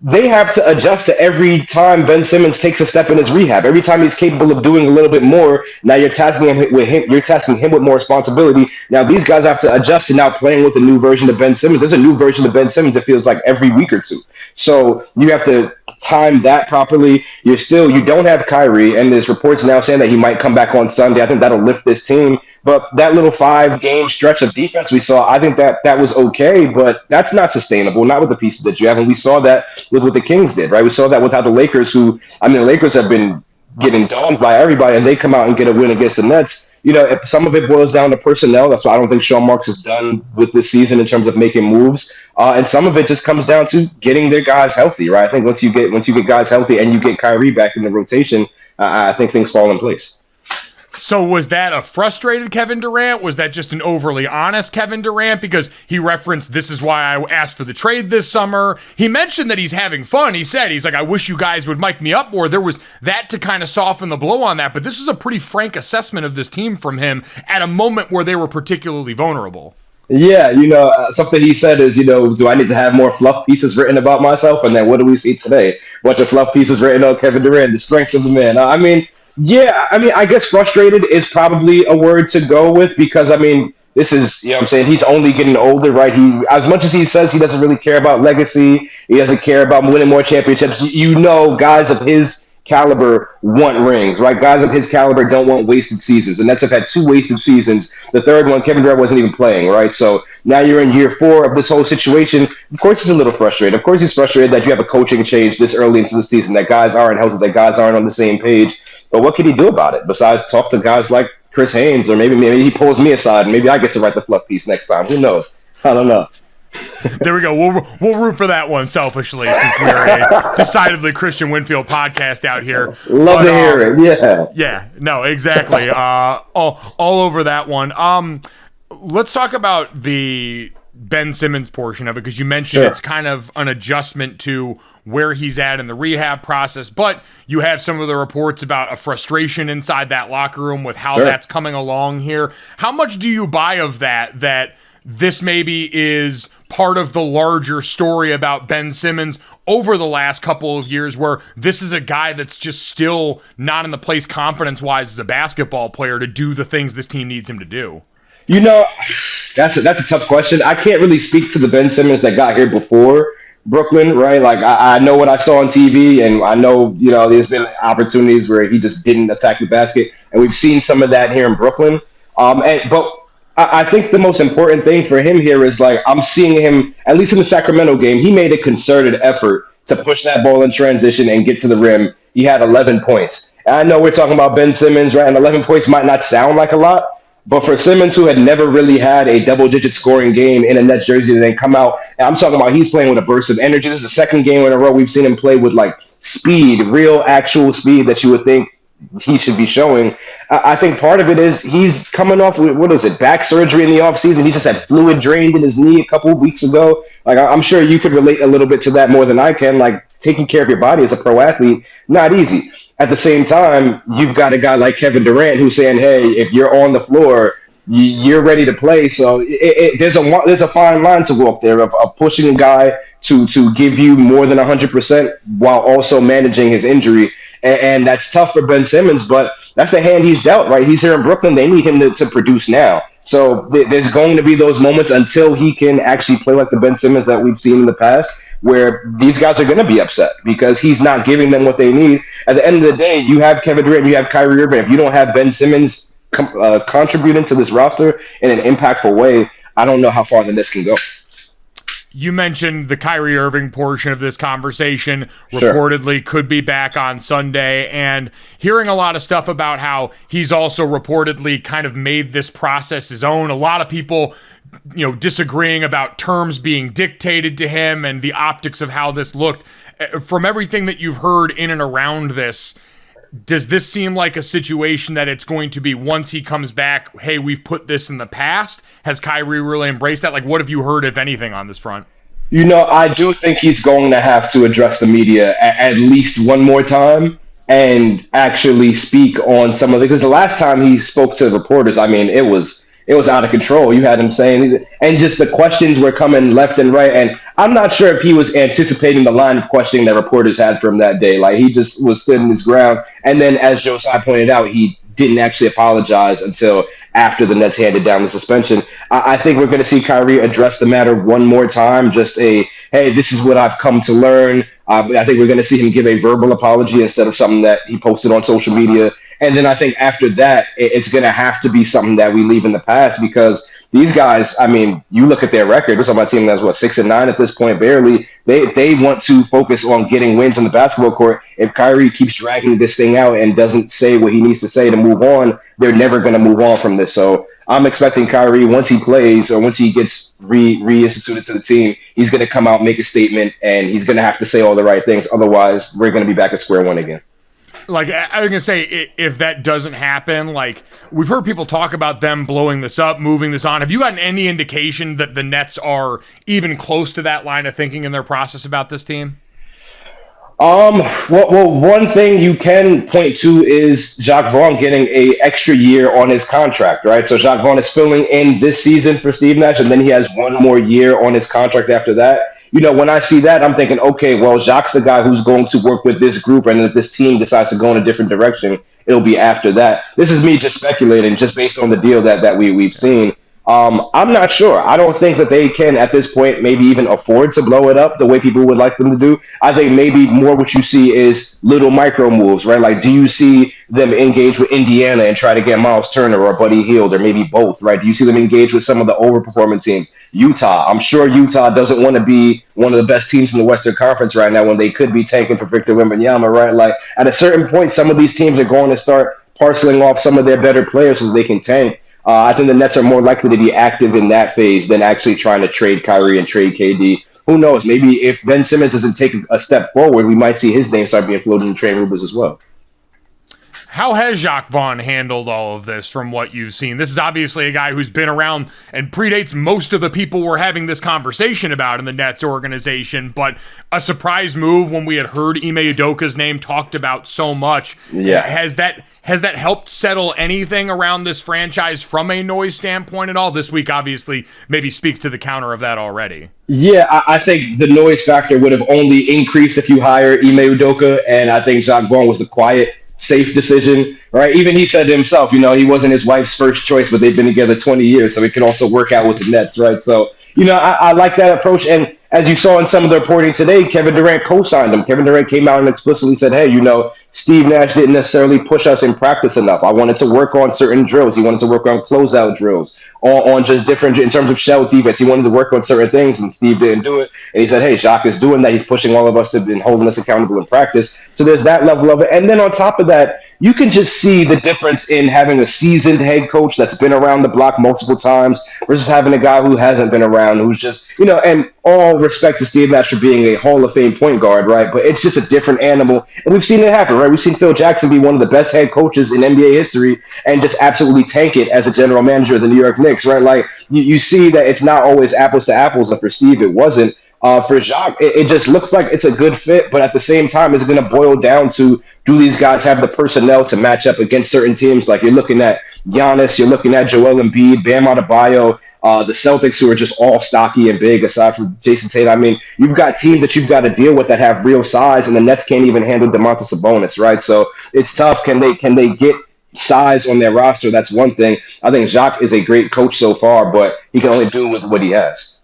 they have to adjust to every time Ben Simmons takes a step in his rehab. Every time he's capable of doing a little bit more, now you're tasking him with more responsibility. Now these guys have to adjust to now playing with a new version of Ben Simmons. There's a new version of Ben Simmons, it feels like, every week or two. So you have to time that properly. You don't have Kyrie, and there's reports now saying that he might come back on Sunday. I think that'll lift this team. But that little 5-game stretch of defense we saw, I think that was okay, but that's not sustainable, not with the pieces that you have. And we saw that with what the Kings did, right? We saw that with how the Lakers, the Lakers have been getting dogged by everybody, and they come out and get a win against the Nets. If some of it boils down to personnel, that's why I don't think Sean Marks is done with this season in terms of making moves. And some of it just comes down to getting their guys healthy, right? I think once you get guys healthy and you get Kyrie back in the rotation, I think things fall in place. So was that a frustrated Kevin Durant? Was that just an overly honest Kevin Durant? Because he referenced, this is why I asked for the trade this summer. He mentioned that he's having fun. He's like, I wish you guys would mic me up more. There was that to kind of soften the blow on that. But this is a pretty frank assessment of this team from him at a moment where they were particularly vulnerable. Yeah, something he said is, do I need to have more fluff pieces written about myself? And then what do we see today? A bunch of fluff pieces written on Kevin Durant, the strength of the man. I guess frustrated is probably a word to go with because, this is, what I'm saying, he's only getting older, right? As much as he says he doesn't really care about legacy, he doesn't care about winning more championships, guys of his caliber want rings, right? Guys of his caliber don't want wasted seasons. The Nets have had 2 wasted seasons. The third one, Kevin Durant wasn't even playing, right? So now you're in year 4 of this whole situation. Of course, he's a little frustrated. Of course, he's frustrated that you have a coaching change this early into the season, that guys aren't healthy, that guys aren't on the same page. But what can he do about it besides talk to guys like Chris Haynes, or maybe he pulls me aside and maybe I get to write the fluff piece next time. Who knows? I don't know. There we go. We'll root for that one selfishly since we're a decidedly Kristian Winfield podcast out here. Love to hear it. Yeah. Yeah. No, exactly. All over that one. Let's talk about the Ben Simmons portion of it, because you mentioned it's kind of an adjustment to where he's at in the rehab process, but you have some of the reports about a frustration inside that locker room with how that's coming along here. How much do you buy of that this maybe is part of the larger story about Ben Simmons over the last couple of years, where this is a guy that's just still not in the place confidence-wise as a basketball player to do the things this team needs him to do? You know, that's a tough question. I can't really speak to the Ben Simmons that got here before Brooklyn, right? Like, I know what I saw on TV, and I know, there's been opportunities where he just didn't attack the basket, and we've seen some of that here in Brooklyn. But I think the most important thing for him here is, like, I'm seeing him, at least in the Sacramento game, he made a concerted effort to push that ball in transition and get to the rim. He had 11 points. And I know we're talking about Ben Simmons, right? And 11 points might not sound like a lot, but for Simmons, who had never really had a double-digit scoring game in a Nets jersey, and then come out, and I'm talking about he's playing with a burst of energy. This is the second game in a row we've seen him play with, like, speed, real actual speed that you would think he should be showing. I think part of it is he's coming off with, back surgery in the offseason. He just had fluid drained in his knee a couple of weeks ago. Like, I'm sure you could relate a little bit to that more than I can. Like, taking care of your body as a pro athlete, not easy. At the same time, you've got a guy like Kevin Durant who's saying, hey, if you're on the floor, you're ready to play. So there's a fine line to walk there of pushing a guy to give you more than 100% while also managing his injury. And that's tough for Ben Simmons, but that's the hand he's dealt, right? He's here in Brooklyn. They need him to produce now. So there's going to be those moments until he can actually play like the Ben Simmons that we've seen in the past, where these guys are going to be upset because he's not giving them what they need. At the end of the day, you have Kevin Durant, you have Kyrie Irving. If you don't have Ben Simmons contributing to this roster in an impactful way, I don't know how far the Nets can go. You mentioned the Kyrie Irving portion of this conversation reportedly could be back on Sunday, and hearing a lot of stuff about how he's also reportedly kind of made this process his own. A lot of people, disagreeing about terms being dictated to him and the optics of how this looked. From everything that you've heard in and around this, does this seem like a situation that it's going to be once he comes back, hey, we've put this in the past? Has Kyrie really embraced that? Like, what have you heard, if anything, on this front? I do think he's going to have to address the media at least one more time and actually speak on some of it. Because the last time he spoke to reporters, I mean, it was out of control. You had him saying, and just the questions were coming left and right. And I'm not sure if he was anticipating the line of questioning that reporters had for him that day. Like, he just was standing his ground. And then, as Josiah pointed out, he didn't actually apologize until after the Nets handed down the suspension. I think we're going to see Kyrie address the matter one more time. Just hey, this is what I've come to learn. I think we're going to see him give a verbal apology instead of something that he posted on social media. And then I think after that, it's going to have to be something that we leave in the past, because these guys, I mean, you look at their record. We're talking about a team that's 6-9 at this point, barely. They want to focus on getting wins on the basketball court. If Kyrie keeps dragging this thing out and doesn't say what he needs to say to move on, they're never going to move on from this. So I'm expecting Kyrie, once he plays or once he gets reinstituted to the team, he's going to come out, make a statement, and he's going to have to say all the right things. Otherwise, we're going to be back at square one again. Like, I was going to say, if that doesn't happen, like, we've heard people talk about them blowing this up, moving this on. Have you gotten any indication that the Nets are even close to that line of thinking in their process about this team? Well, one thing you can point to is Jacques Vaughn getting an extra year on his contract, right? So Jacques Vaughn is filling in this season for Steve Nash, and then he has one more year on his contract after that. When I see that, I'm thinking, okay, well, Jacques the guy who's going to work with this group, and if this team decides to go in a different direction, it'll be after that. This is me just speculating, just based on the deal that we've seen. I'm not sure. I don't think that they can, at this point, maybe even afford to blow it up the way people would like them to do. I think maybe more what you see is little micro moves, right? Like, do you see them engage with Indiana and try to get Miles Turner or Buddy Hield, or maybe both, right? Do you see them engage with some of the overperforming teams? Utah. I'm sure Utah doesn't want to be one of the best teams in the Western Conference right now when they could be tanking for Victor Wembanyama, right? Like, at a certain point, some of these teams are going to start parceling off some of their better players so they can tank. I think the Nets are more likely to be active in that phase than actually trying to trade Kyrie and trade KD. Who knows? Maybe if Ben Simmons doesn't take a step forward, we might see his name start being floated in trade rumors as well. How has Jacques Vaughn handled all of this from what you've seen? This is obviously a guy who's been around and predates most of the people we're having this conversation about in the Nets organization, but a surprise move when we had heard Ime Udoka's name talked about so much. Yeah. Has that helped settle anything around this franchise from a noise standpoint at all? This week obviously maybe speaks to the counter of that already. Yeah, I think the noise factor would have only increased if you hire Ime Udoka, and I think Jacques Vaughn was the quiet, safe decision, right? Even he said to himself, he wasn't his wife's first choice, but they've been together 20 years, so he could also work out with the Nets, right? So, I like that approach. And as you saw in some of the reporting today, Kevin Durant co-signed him. Kevin Durant came out and explicitly said, hey, Steve Nash didn't necessarily push us in practice enough. I wanted to work on certain drills. He wanted to work on closeout drills, on just different, in terms of shell defense. He wanted to work on certain things, and Steve didn't do it. And he said, hey, Jacques is doing that. He's pushing all of us and holding us accountable in practice. So there's that level of it. And then on top of that, you can just see the difference in having a seasoned head coach that's been around the block multiple times versus having a guy who hasn't been around, who's just, and all respect to Steve Nash for being a Hall of Fame point guard, right? But it's just a different animal. And we've seen it happen, right? We've seen Phil Jackson be one of the best head coaches in NBA history and just absolutely tank it as a general manager of the New York Knicks, right? Like, you see that it's not always apples to apples, and for Steve, it wasn't. For Jacques, it just looks like it's a good fit, but at the same time, it's going to boil down to, do these guys have the personnel to match up against certain teams? Like, you're looking at Giannis, you're looking at Joel Embiid, Bam Adebayo, the Celtics, who are just all stocky and big, aside from Jason Tatum. I mean, you've got teams that you've got to deal with that have real size, and the Nets can't even handle Domantas Sabonis, right? So it's tough. Can they get size on their roster? That's one thing. I think Jacques is a great coach so far, but he can only do with what he has.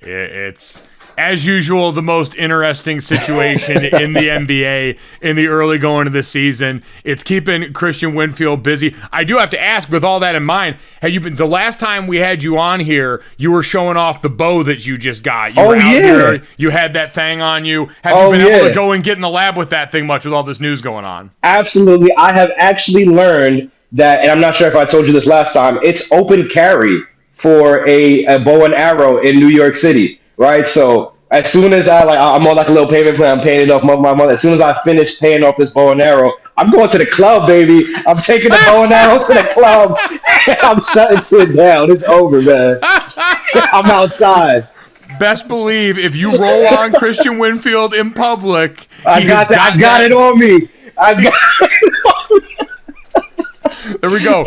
It's, as usual, the most interesting situation in the NBA in the early going of the season. It's keeping Kristian Winfield busy. I do have to ask, with all that in mind, the last time we had you on here, you were showing off the bow that you just got. You were out here, you had that thing on you. Have you been able to go and get in the lab with that thing much with all this news going on? Absolutely. I have actually learned that, and I'm not sure if I told you this last time, it's open carry for a bow and arrow in New York City. Right, so as soon as I'm on like a little payment plan, I'm paying it off my money. As soon as I finish paying off this bow and arrow, I'm going to the club, baby. I'm taking the bow and arrow to the club. I'm shutting shit down. It's over, man. I'm outside. Best believe if you roll on Kristian Winfield in public, I got it on me. There we go.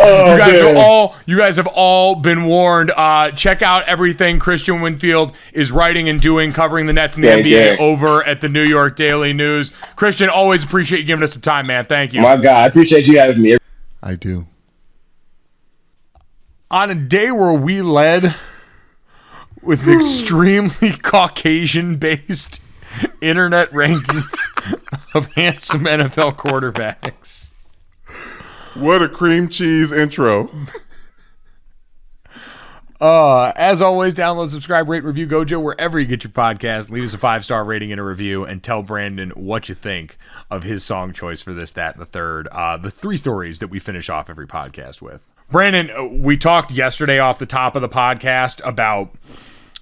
You guys have all been warned. Check out everything Kristian Winfield is writing and doing, covering the Nets and the NBA over at the New York Daily News. Kristian, always appreciate you giving us some time, man. Thank you. My God, I appreciate you having me. I do. On a day where we led with an extremely Caucasian-based internet ranking of handsome NFL quarterbacks. What a cream cheese intro. As always, download, subscribe, rate, review Gojo wherever you get your podcast. Leave us a 5-star rating and a review, and tell Brandon what you think of his song choice for this, that, and the third. The 3 stories that we finish off every podcast with. Brandon, we talked yesterday off the top of the podcast about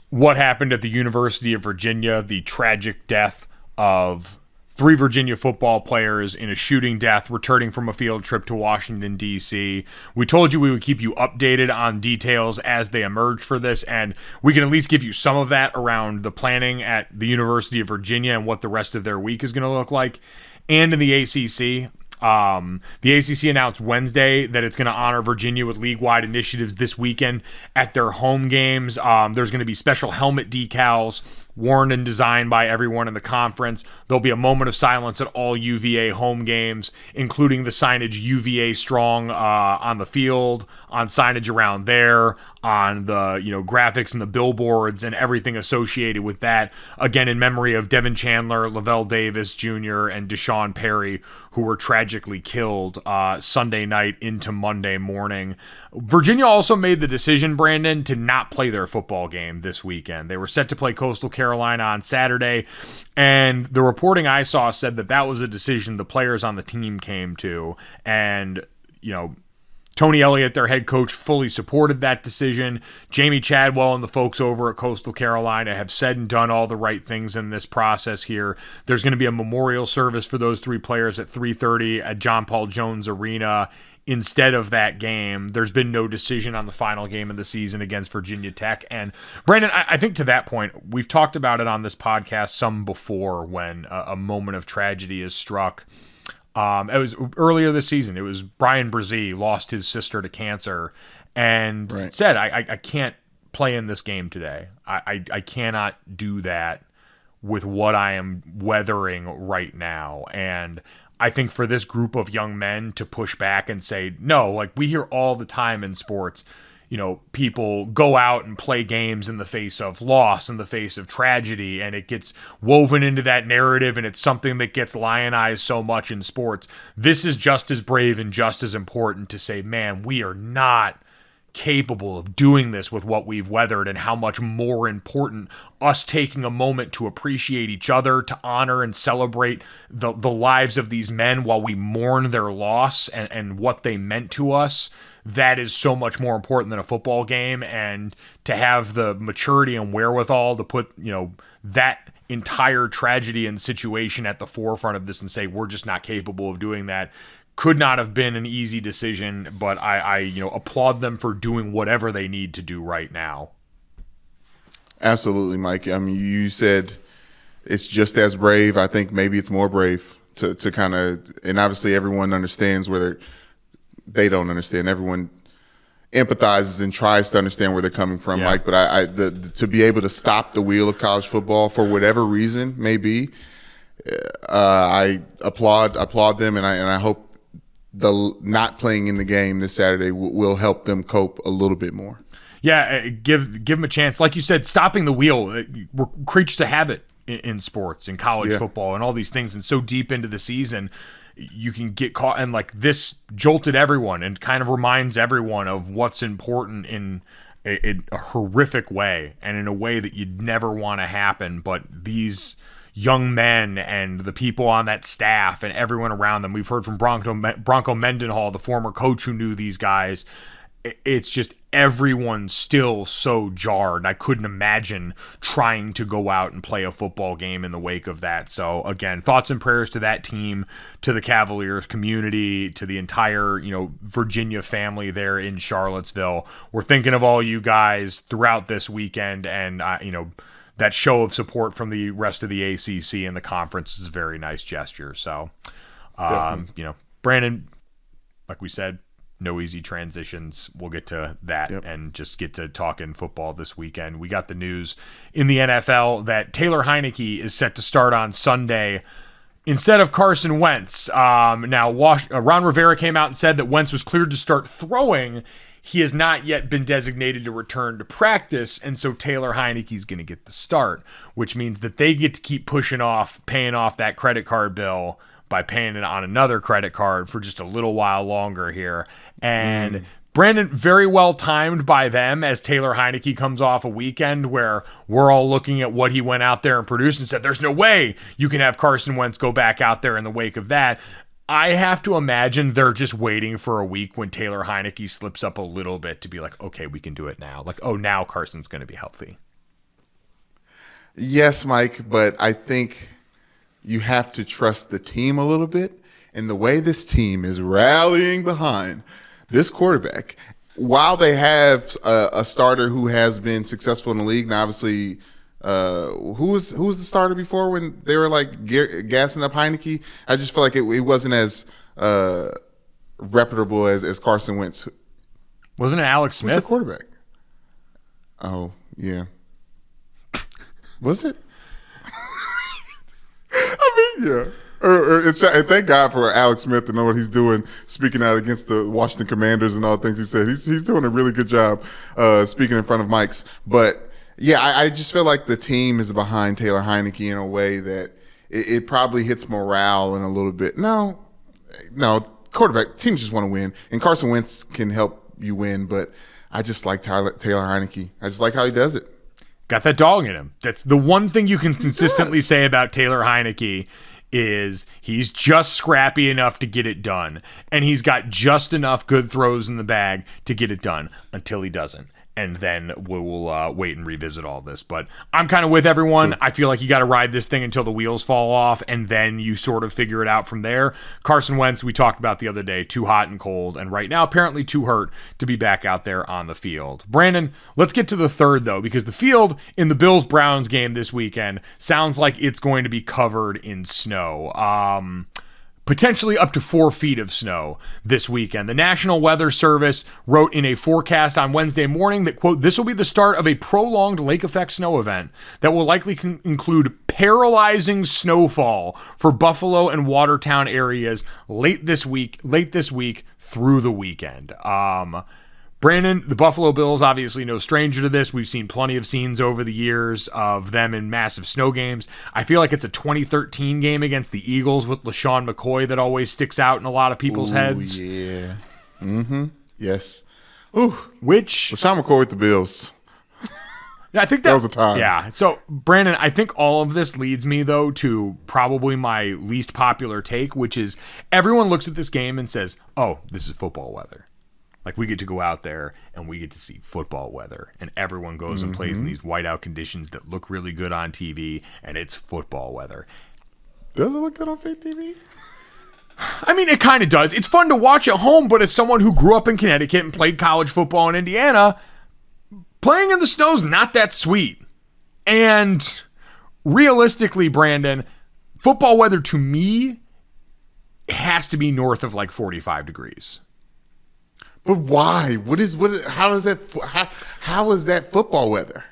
what happened at the University of Virginia, the tragic death of 3 Virginia football players in a shooting death returning from a field trip to Washington, D.C. We told you we would keep you updated on details as they emerge for this, and we can at least give you some of that around the planning at the University of Virginia and what the rest of their week is going to look like. And in the ACC, the ACC announced Wednesday that it's going to honor Virginia with league-wide initiatives this weekend at their home games. There's going to be special helmet decals worn and designed by everyone in the conference. There'll be a moment of silence at all UVA home games, including the signage UVA strong on the field, on signage around there, on the graphics and the billboards and everything associated with that. Again, in memory of Devin Chandler, Lavelle Davis Jr., and Deshaun Perry, who were tragically killed Sunday night into Monday morning. Virginia also made the decision, Brandon, to not play their football game this weekend. They were set to play Coastal Carolina on Saturday, and the reporting I saw said that was a decision the players on the team came to. And, Tony Elliott, their head coach, fully supported that decision. Jamie Chadwell and the folks over at Coastal Carolina have said and done all the right things in this process here. There's going to be a memorial service for those 3 players at 3:30 at John Paul Jones Arena instead of that game. There's been no decision on the final game of the season against Virginia Tech. And Brandon, I think to that point, we've talked about it on this podcast some before when a moment of tragedy is struck. It was earlier this season. It was Brian Brzee lost his sister to cancer and said, I can't play in this game today. I cannot do that with what I am weathering right now. And I think for this group of young men to push back and say, no, like we hear all the time in sports, people go out and play games in the face of loss, in the face of tragedy, and it gets woven into that narrative, and it's something that gets lionized so much in sports. This is just as brave and just as important to say, man, we are not capable of doing this with what we've weathered, and how much more important us taking a moment to appreciate each other, to honor and celebrate the lives of these men while we mourn their loss and what they meant to us. That is so much more important than a football game, and to have the maturity and wherewithal to put, that entire tragedy and situation at the forefront of this and say, we're just not capable of doing that, could not have been an easy decision, but I applaud them for doing whatever they need to do right now. Absolutely, Mike. I mean, you said it's just as brave. I think maybe it's more brave to kind of, and obviously everyone understands where they don't understand. Everyone empathizes and tries to understand where they're coming from, Mike. But to be able to stop the wheel of college football for whatever reason may be, I applaud them, and I hope the not playing in the game this Saturday will help them cope a little bit more. Yeah, give them a chance. Like you said, stopping the wheel, we're creatures of habit in sports, in college football, and all these things. And so deep into the season, you can get caught, and like this jolted everyone and kind of reminds everyone of what's important in a horrific way, and in a way that you'd never want to happen. But these young men and the people on that staff and everyone around them, we've heard from Bronco Mendenhall, the former coach who knew these guys. It's just everyone's still so jarred. I couldn't imagine trying to go out and play a football game in the wake of that. So again, thoughts and prayers to that team, to the Cavaliers community, to the entire, Virginia family there in Charlottesville. We're thinking of all you guys throughout this weekend, and that show of support from the rest of the ACC and the conference is a very nice gesture. So, Brandon, like we said, no easy transitions. We'll get to that and just get to talking football this weekend. We got the news in the NFL that Taylor Heinicke is set to start on Sunday instead of Carson Wentz. Now, Ron Rivera came out and said that Wentz was cleared to start throwing. He has not yet been designated to return to practice, and so Taylor Heinicke is going to get the start, which means that they get to keep paying off that credit card bill by paying it on another credit card for just a little while longer here. And Brandon, very well timed by them, as Taylor Heinicke comes off a weekend where we're all looking at what he went out there and produced and said, there's no way you can have Carson Wentz go back out there in the wake of that. I have to imagine they're just waiting for a week when Taylor Heinicke slips up a little bit to be like, okay, we can do it now. Like, oh, now Carson's going to be healthy. Yes, Mike, but I think you have to trust the team a little bit, and the way this team is rallying behind this quarterback, while they have a starter who has been successful in the league, and obviously who was the starter before when they were like gassing up Heinicke? I just feel like it wasn't as reputable as Carson Wentz. Wasn't it Alex Smith? Who's the quarterback? Oh, yeah. Was it? I mean, yeah. And thank God for Alex Smith to know what he's doing, speaking out against the Washington Commanders and all the things he said. He's doing a really good job speaking in front of mics. But, yeah, I just feel like the team is behind Taylor Heinicke in a way that it probably hits morale in a little bit. No, quarterback, teams just want to win. And Carson Wentz can help you win, but I just like Taylor Heinicke. I just like how he does it. Got that dog in him. That's the one thing you can consistently say about Taylor Heinicke is he's just scrappy enough to get it done. And he's got just enough good throws in the bag to get it done until he doesn't. And then we'll wait and revisit all this. But I'm kind of with everyone. True. I feel like you got to ride this thing until the wheels fall off, and then you sort of figure it out from there. Carson Wentz, we talked about the other day, too hot and cold, and right now apparently too hurt to be back out there on the field. Brandon, let's get to the third, though, because the field in the Bills-Browns game this weekend sounds like it's going to be covered in snow. Potentially up to 4 feet of snow this weekend. The National Weather Service wrote in a forecast on Wednesday morning that, quote, this will be the start of a prolonged lake effect snow event that will likely include paralyzing snowfall for Buffalo and Watertown areas late this week through the weekend. Brandon, the Buffalo Bills, obviously no stranger to this. We've seen plenty of scenes over the years of them in massive snow games. I feel like it's a 2013 game against the Eagles with LaShawn McCoy that always sticks out in a lot of people's heads. Yeah. Yes. Which LaShawn McCoy with the Bills. I think that was a time. Yeah. So, Brandon, I think all of this leads me, though, to probably my least popular take, which is everyone looks at this game and says, oh, this is football weather. Like, we get to go out there and we get to see football weather, and everyone goes and plays in these whiteout conditions that look really good on TV, and it's football weather. Does it look good on fake TV? I mean, it kind of does. It's fun to watch at home, but as someone who grew up in Connecticut and played college football in Indiana, playing in the snow's not that sweet. And realistically, Brandon, football weather to me has to be north of like 45 degrees. But why? How is that football weather?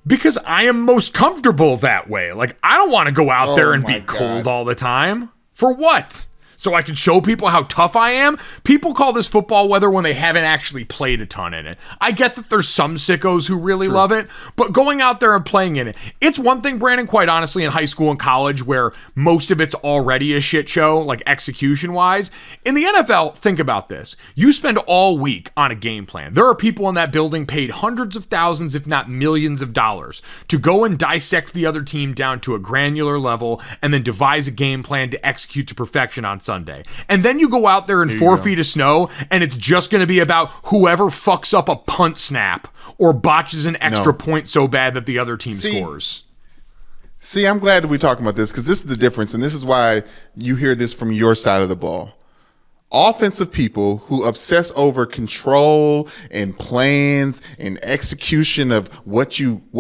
Because I am most comfortable that way. Like, I don't want to go out there and be cold all the time. For what? So I can show people how tough I am? People call this football weather when they haven't actually played a ton in it. I get that there's some sickos who really love it, but going out there and playing in it, it's one thing, Brandon, quite honestly, in high school and college where most of it's already a shit show, like execution-wise. In the NFL, think about this. You spend all week on a game plan. There are people in that building paid hundreds of thousands, if not millions of dollars, to go and dissect the other team down to a granular level and then devise a game plan to execute to perfection on Sunday. And then you go out there in 4 feet of snow and it's just going to be about whoever fucks up a punt snap or botches an extra point so bad that the other team scores. See, I'm glad that we're talking about this because this is the difference, and this is why you hear this from your side of the ball. Offensive people who obsess over control and plans and execution of what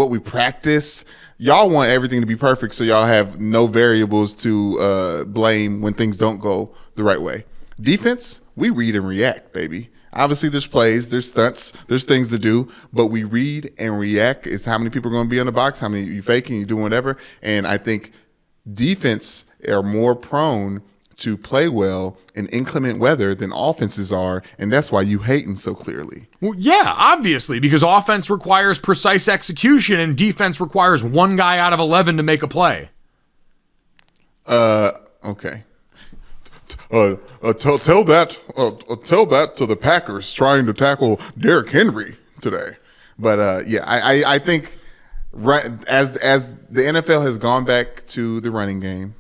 we practice. Y'all want everything to be perfect so y'all have no variables to blame when things don't go the right way. Defense, we read and react, baby. Obviously, there's plays, there's stunts, there's things to do, but we read and react. It's how many people are going to be on the box, how many you faking, you doing whatever. And I think defense are more prone to play well in inclement weather than offenses are, and that's why you hating so clearly. Well, yeah, obviously, because offense requires precise execution and defense requires one guy out of 11 to make a play. Okay. Tell that to the Packers trying to tackle Derrick Henry today. But I think right as the NFL has gone back to the running game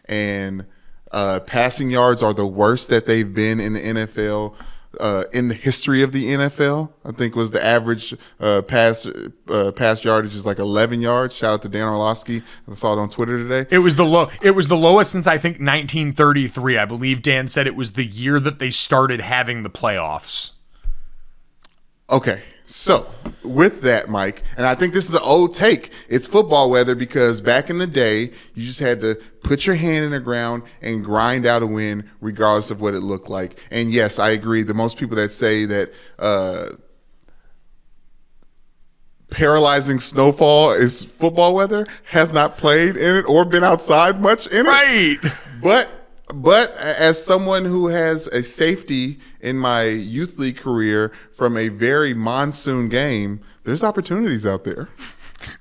and passing yards are the worst that they've been in the NFL in the history of the NFL. I think was the average pass yardage is like 11 yards. Shout out to Dan Orlovsky. I saw it on Twitter today. It was the lowest since I think 1933. I believe Dan said it was the year that they started having the playoffs. Okay. So, with that, Mike, and I think this is an old take, it's football weather because back in the day, you just had to put your hand in the ground and grind out a win regardless of what it looked like. And yes, I agree. The most people that say that paralyzing snowfall is football weather has not played in it or been outside much in it. Right. But as someone who has a safety in my youth league career from a very monsoon game, there's opportunities out there.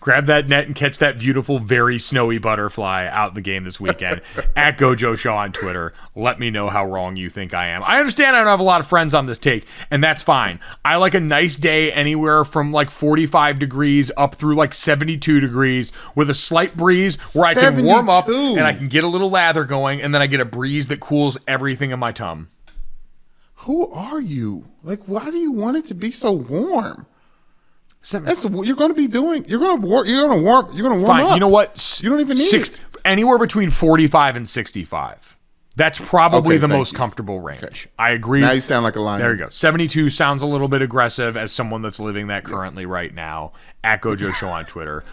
Grab that net and catch that beautiful, very snowy butterfly out in the game this weekend. At Gojo Show on Twitter. Let me know how wrong you think I am. I understand I don't have a lot of friends on this take, and that's fine. I like a nice day anywhere from like 45 degrees up through like 72 degrees with a slight breeze where I can warm up and I can get a little lather going, and then I get a breeze that cools everything in my tum. Who are you? Like, why do you want it to be so warm? That's what you're going to be doing. You're going to warm Fine. up. You know what? You don't even need it. Anywhere between 45 and 65. That's probably the most comfortable range. Okay. I agree. Now you sound like a lineman. There you go. 72 sounds a little bit aggressive as someone that's living that currently right now. At Gojo Show on Twitter.